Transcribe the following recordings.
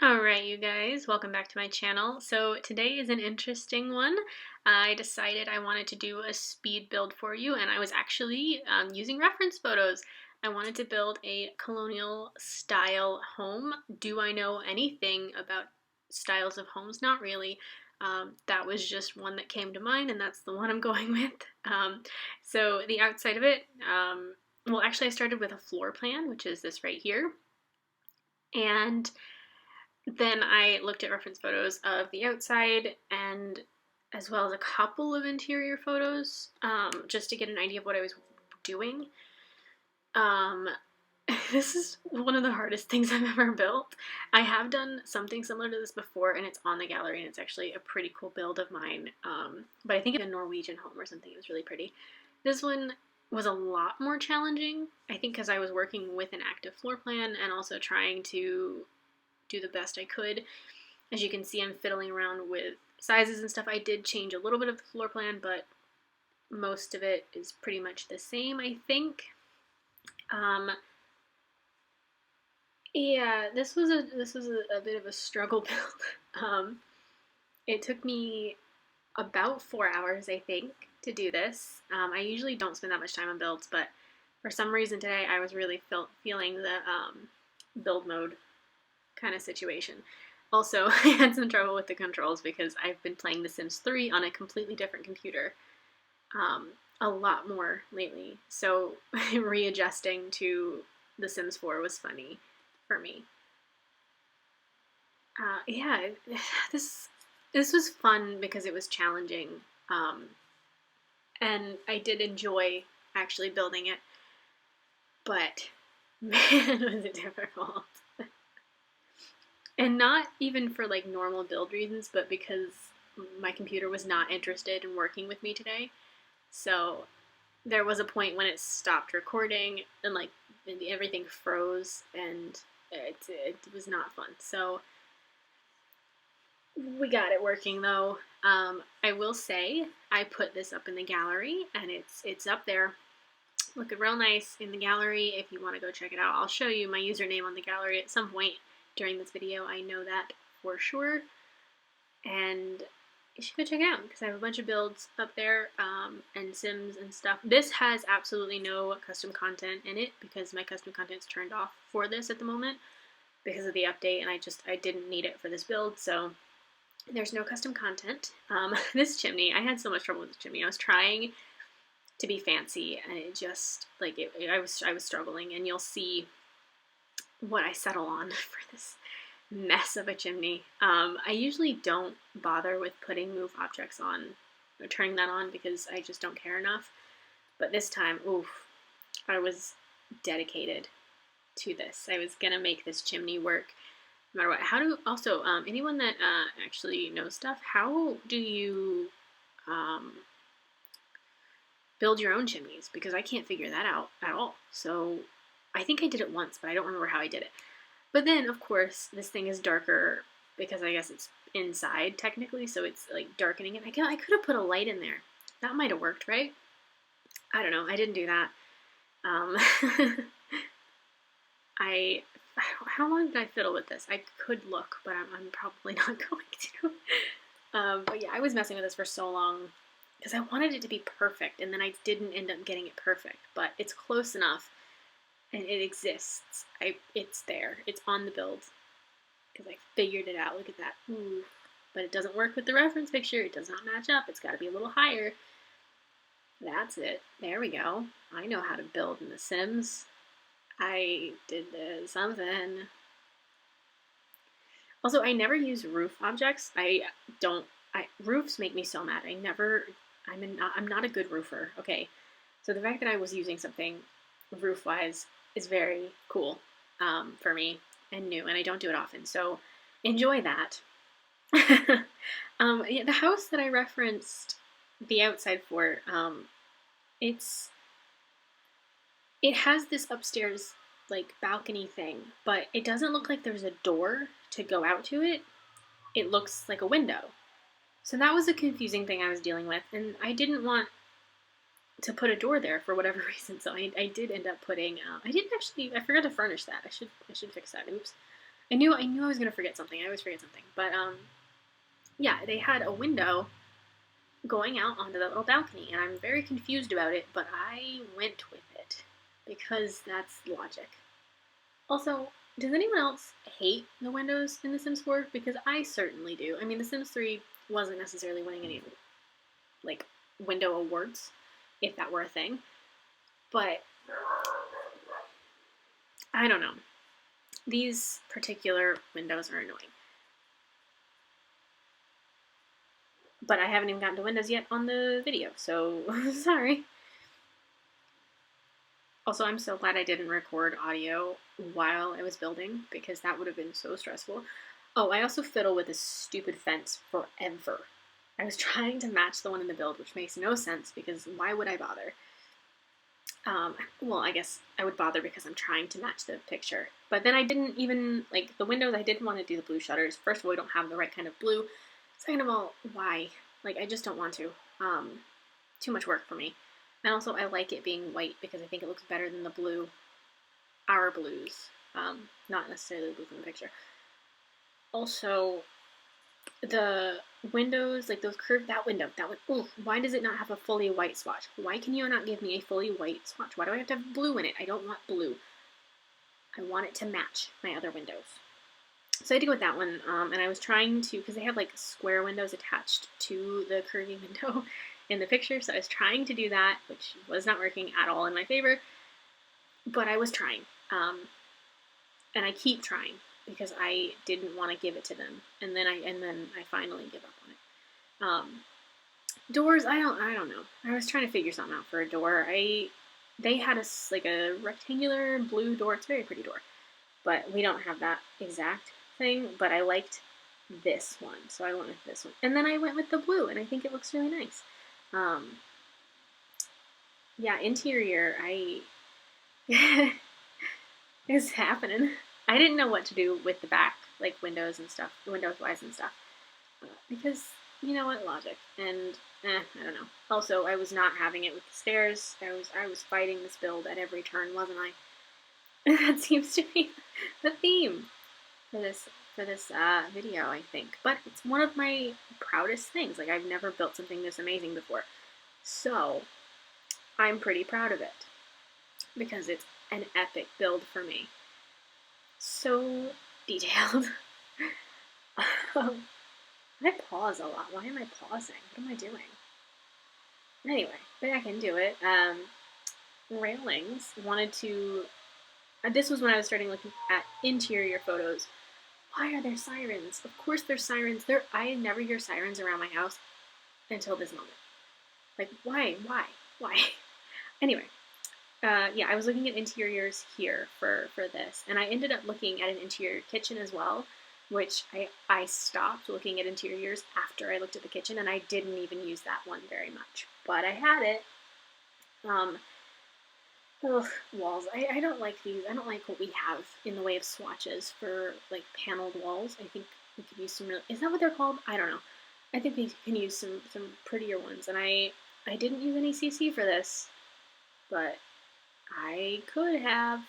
Alright, you guys, welcome back to my channel. So today is an interesting one. I decided I wanted to do a speed build for you, and I was actually using reference photos. I wanted to build a colonial style home. Do I know anything about styles of homes? Not really. That was just one that came to mind, and that's the one I'm going with. So the outside of it, well, actually I started with a floor plan, which is this right here. And then I looked at reference photos of the outside and as well as a couple of interior photos, just to get an idea of what I was doing. Um, this is one of the hardest things I've ever built. I have done something similar to this before, and it's on the gallery, and it's actually a pretty cool build of mine. But I think it's a Norwegian home or something. It was really pretty. This one was a lot more challenging, I think, because I was working with an active floor plan and also trying to do the best I could. As you can see, I'm fiddling around with sizes and stuff. I did change a little bit of the floor plan, but most of it is pretty much the same, I think. Yeah, this was a bit of a struggle build. It took me about 4 hours, I think, to do this. I usually don't spend that much time on builds, but for some reason today I was really feeling the build mode kind of situation. Also, I had some trouble with the controls because I've been playing The Sims 3 on a completely different computer a lot more lately, so readjusting to The Sims 4 was funny for me. Yeah, this was fun because it was challenging, and I did enjoy actually building it, but man, was it difficult. And not even for like normal build reasons, but because my computer was not interested in working with me today. So there was a point when it stopped recording and like everything froze, and it was not fun. So we got it working though. I will say I put this up in the gallery, and it's up there looking real nice in the gallery. If you want to go check it out, I'll show you my username on the gallery at some point during this video. I know that for sure, and you should go check it out because I have a bunch of builds up there, and Sims and stuff. This has absolutely no custom content in it because my custom content's turned off for this at the moment because of the update, and I didn't need it for this build, so there's no custom content. This chimney, I had so much trouble with this chimney. I was trying to be fancy, and it just like I was struggling, and you'll see what I settle on for this mess of a chimney. I usually don't bother with putting move objects on or turning that on because I just don't care enough. But this time, oof, I was dedicated to this. I was gonna make this chimney work no matter what. How do, also, anyone that actually knows stuff, how do you build your own chimneys? Because I can't figure that out at all. So I think I did it once, but I don't remember how I did it. But then, of course, this thing is darker because I guess it's inside, technically, so it's, like, darkening it. I could have put a light in there. That might have worked, right? I don't know. I didn't do that. How long did I fiddle with this? I could look, but I'm probably not going to. But yeah, I was messing with this for so long because I wanted it to be perfect, and then I didn't end up getting it perfect. But it's close enough. And it exists. It's there. It's on the build. Because I figured it out. Look at that. Ooh. But it doesn't work with the reference picture. It does not match up. It's got to be a little higher. That's it. There we go. I know how to build in The Sims. I did something. Also, I never use roof objects. Roofs make me so mad. I'm not a good roofer. Okay. So the fact that I was using something roof-wise is very cool for me and new, and I don't do it often, so enjoy that. Yeah, the house that I referenced the outside for, it has this upstairs like balcony thing, but it doesn't look like there's a door to go out to it. It looks like a window. So that was a confusing thing I was dealing with, and I didn't want to put a door there for whatever reason, so I did end up putting, I forgot to furnish that. I should fix that, oops. I knew I was gonna forget something. I always forget something. But yeah, they had a window going out onto that little balcony, and I'm very confused about it, but I went with it because that's logic. Also, does anyone else hate the windows in The Sims 4? Because I certainly do. I mean, The Sims 3 wasn't necessarily winning any like window awards, if that were a thing, but I don't know. These particular windows are annoying. But I haven't even gotten to windows yet on the video, so sorry. Also, I'm so glad I didn't record audio while I was building, because that would have been so stressful. Oh, I also fiddle with this stupid fence forever. I was trying to match the one in the build, which makes no sense, because why would I bother? Well, I guess I would bother because I'm trying to match the picture. But then I didn't even, like, the windows, I didn't want to do the blue shutters. First of all, we don't have the right kind of blue. Second of all, why? Like, I just don't want to. Too much work for me. And also, I like it being white because I think it looks better than the blue, our blues. Not necessarily the blue from the picture. Also, the windows, like those curved, that window, ooh, why does it not have a fully white swatch? Why can you not give me a fully white swatch? Why do I have to have blue in it? I don't want blue. I want it to match my other windows. So I had to go with that one, and I was trying to, because they have like square windows attached to the curvy window in the picture, so I was trying to do that, which was not working at all in my favor, but I was trying, and I keep trying, because I didn't want to give it to them, and then I finally give up on it. Doors, I don't know. I was trying to figure something out for a door. They had a rectangular blue door. It's a very pretty door, but we don't have that exact thing. But I liked this one, so I went with this one, and then I went with the blue, and I think it looks really nice. Yeah, interior, it's happening. I didn't know what to do with the back, like windows and stuff, windows-wise and stuff, because, you know what, logic, and, I don't know. Also, I was not having it with the stairs. I was fighting this build at every turn, wasn't I? That seems to be the theme for this video, I think. But it's one of my proudest things. Like, I've never built something this amazing before. So, I'm pretty proud of it, because it's an epic build for me. So detailed. I pause a lot. Why am I pausing? What am I doing? Anyway, back into it. Railings. Wanted to... this was when I was starting looking at interior photos. Why are there sirens? Of course there's sirens. I never hear sirens around my house until this moment. Like, why? Anyway, yeah, I was looking at interiors here for this, and I ended up looking at an interior kitchen as well, which I stopped looking at interiors after I looked at the kitchen, and I didn't even use that one very much, but I had it. Walls. I don't like these. I don't like what we have in the way of swatches for, like, paneled walls. I think we could use some real... Is that what they're called? I don't know. I think we can use some prettier ones, and I didn't use any CC for this, but I could have.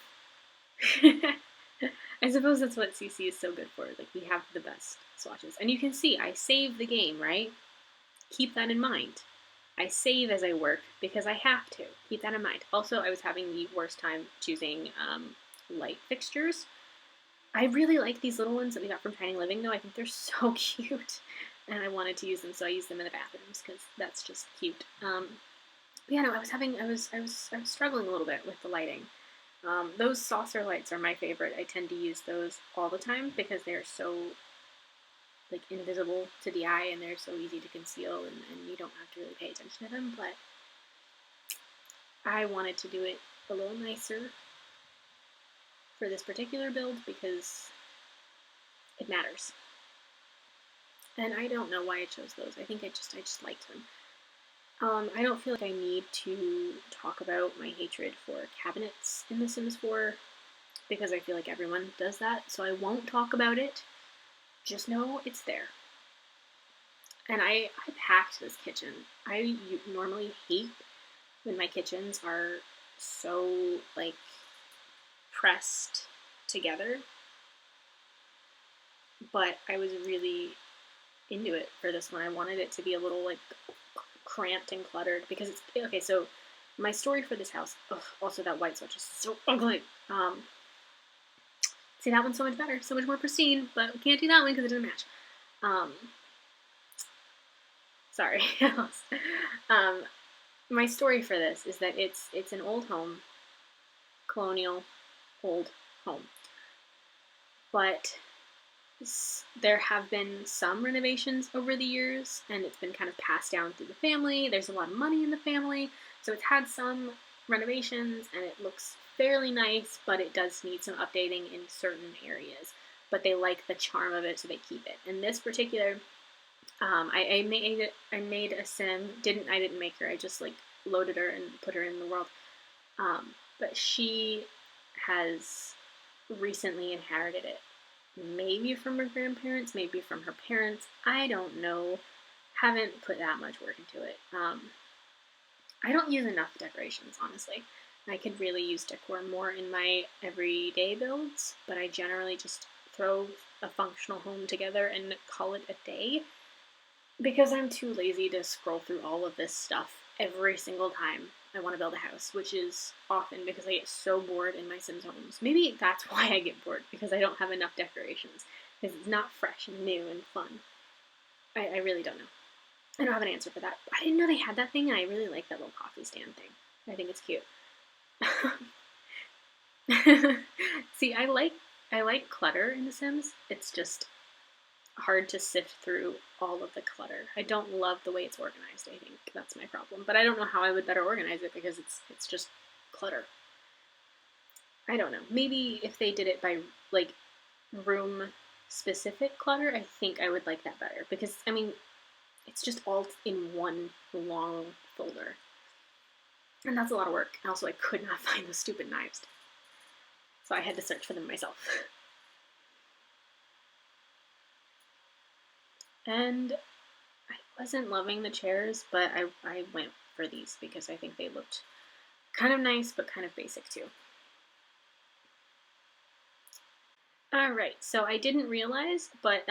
I suppose that's what CC is so good for. Like, we have the best swatches. And you can see, I save the game, right? Keep that in mind. I save as I work because I have to. Keep that in mind. Also, I was having the worst time choosing light fixtures. I really like these little ones that we got from Tiny Living, though. I think they're so cute. And I wanted to use them, so I used them in the bathrooms because that's just cute. Yeah, no, I was struggling a little bit with the lighting. Those saucer lights are my favorite. I tend to use those all the time because they're so, like, invisible to the eye, and they're so easy to conceal, and you don't have to really pay attention to them, but I wanted to do it a little nicer for this particular build because it matters. And I don't know why I chose those. I think I just liked them. I don't feel like I need to talk about my hatred for cabinets in The Sims 4 because I feel like everyone does that, so I won't talk about it. Just know it's there. And I packed this kitchen. I normally hate when my kitchens are so, like, pressed together. but I was really into it for this one. I wanted it to be a little like cramped and cluttered because it's okay. So my story for this house. Ugh, also, that white switch is so ugly. See, that one's so much better, so much more pristine, but we can't do that one because it doesn't match. Sorry. My story for this is that it's an old home, colonial, old home, but there have been some renovations over the years, and it's been kind of passed down through the family. There's a lot of money in the family, so it's had some renovations, and it looks fairly nice, but it does need some updating in certain areas. But they like the charm of it, so they keep it. In this particular, I made a sim. I didn't make her. I just like loaded her and put her in the world. But she has recently inherited it. Maybe from her grandparents, maybe from her parents. I don't know. Haven't put that much work into it. I don't use enough decorations, honestly. I could really use decor more in my everyday builds, but I generally just throw a functional home together and call it a day because I'm too lazy to scroll through all of this stuff every single time I want to build a house, which is often because I get so bored in my Sims homes. Maybe that's why I get bored, because I don't have enough decorations, because it's not fresh and new and fun. I really don't know. I don't have an answer for that. I didn't know they had that thing, and I really like that little coffee stand thing. I think it's cute. See, I like clutter in The Sims. It's just hard to sift through all of the clutter. I don't love the way it's organized. I think that's my problem. But I don't know how I would better organize it because it's just clutter. I don't know. Maybe if they did it by like room specific clutter, I think I would like that better because I mean, it's just all in one long folder. And that's a lot of work. Also, I could not find those stupid knives. So I had to search for them myself. And I wasn't loving the chairs, but I went for these because I think they looked kind of nice, but kind of basic too. Alright, so I didn't realize, but,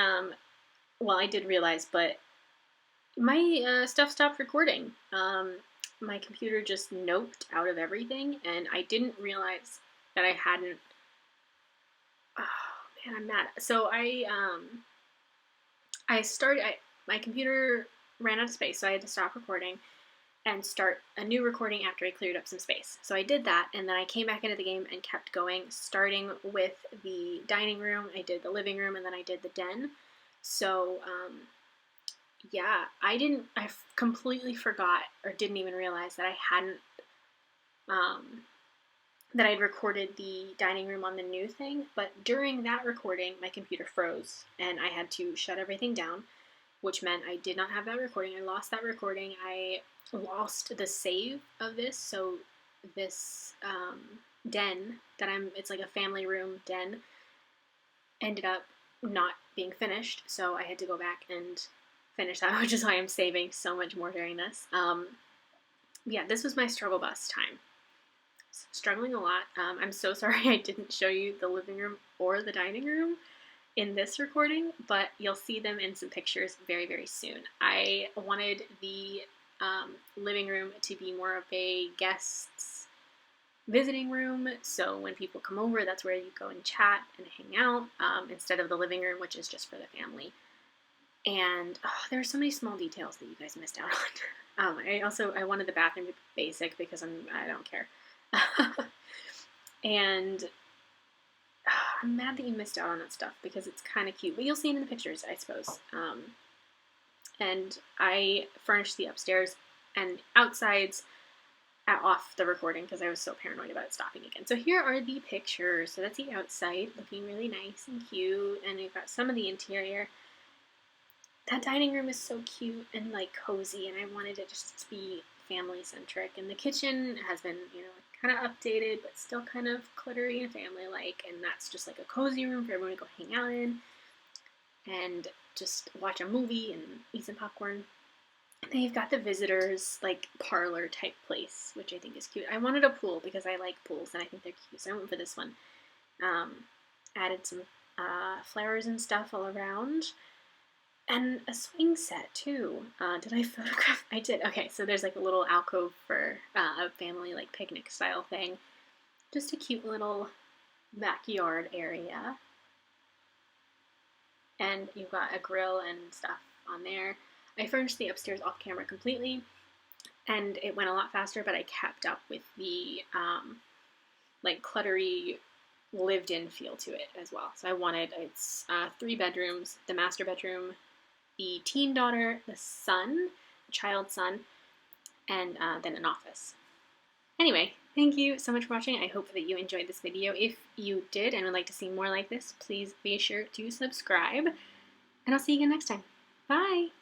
well, I did realize, but my stuff stopped recording. My computer just noped out of everything, and I didn't realize that I hadn't. Oh man, I'm mad. So my computer ran out of space, so I had to stop recording and start a new recording after I cleared up some space. So I did that, and then I came back into the game and kept going, starting with the dining room. I did the living room, and then I did the den. So, yeah, I completely forgot or didn't even realize that I hadn't, that I'd recorded the dining room on the new thing, but during that recording, my computer froze, and I had to shut everything down, which meant I did not have that recording. I lost that recording. I lost the save of this, so this, den that it's like a family room den, ended up not being finished, so I had to go back and finish that, which is why I'm saving so much more during this. Yeah, this was my struggle bus time. Struggling a lot. I'm so sorry I didn't show you the living room or the dining room in this recording, but you'll see them in some pictures very, very soon. I wanted the living room to be more of a guest's visiting room, so when people come over, that's where you go and chat and hang out, instead of the living room, which is just for the family. And there are so many small details that you guys missed out on. I wanted the bathroom to be basic because I don't care. And I'm mad that you missed out on that stuff because it's kind of cute, but you'll see it in the pictures, I suppose. And I furnished the upstairs and outsides off the recording because I was so paranoid about it stopping again. So here are the pictures. So that's the outside looking really nice and cute, and we've got some of the interior. That dining room is so cute and like cozy, and I wanted it just to be family centric. And the kitchen has been, kind of updated, but still kind of cluttery and family like. And that's just like a cozy room for everyone to go hang out in and just watch a movie and eat some popcorn. And they've got the visitors like parlor type place, which I think is cute. I wanted a pool because I like pools and I think they're cute, so I went for this one. Added some flowers and stuff all around. And a swing set too. Did I photograph? I did. Okay, so there's like a little alcove for a family like picnic style thing. Just a cute little backyard area. And you've got a grill and stuff on there. I furnished the upstairs off camera completely, and it went a lot faster, but I kept up with the like cluttery lived in feel to it as well. So I wanted, it's 3 bedrooms, the master bedroom, the teen daughter, the son, the child son, and then an office. Anyway, thank you so much for watching. I hope that you enjoyed this video. If you did and would like to see more like this, please be sure to subscribe. And I'll see you again next time. Bye!